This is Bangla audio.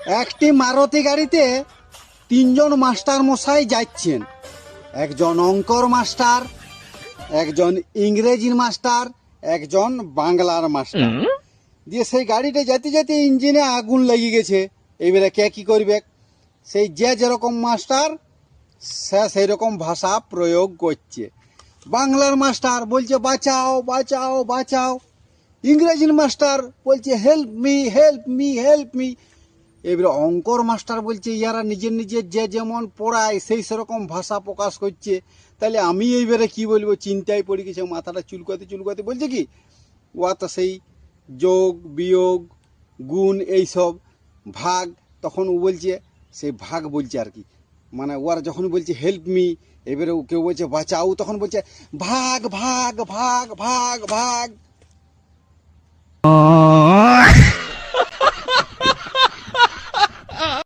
একটি মারুতি গাড়িতে তিনজন মাস্টার মশাই যাচ্ছেন, একজন অঙ্কর মাস্টার, একজন ইংরেজির মাস্টার, একজন বাংলার মাস্টার। দিয়ে সেই গাড়িটা যেতে যেতে ইঞ্জিনে আগুন লেগে গেছে। এইবারে কে কি করবে? সেই যে যেরকম মাস্টার সে সেই রকম ভাষা প্রয়োগ করছে। বাংলার মাস্টার বলছে বাঁচাও বাঁচাও বাঁচাও, ইংরেজির মাস্টার বলছে help me help me help me. এবারে অঙ্কর মাস্টার বলছে ইয়ারা নিজের নিজের যে যেমন পড়ায় সেই সেরকম ভাষা প্রকাশ করছে, তাহলে আমি এইবারে কি বলবো? চিন্তায় পড়ে গেছে, মাথাটা চুলকাতে চুলকাতে বলছে কি ওয়া তো সেই যোগ বিয়োগ গুণ এইসব ভাগ, তখন ও বলছে সেই ভাগ বলছে আর কি, মানে ওরা যখন বলছে হেল্প মি, এবারে কেউ বলছে বাঁচাও, তখন বলছে ভাগ ভাগ ভাগ ভাগ ভাগ।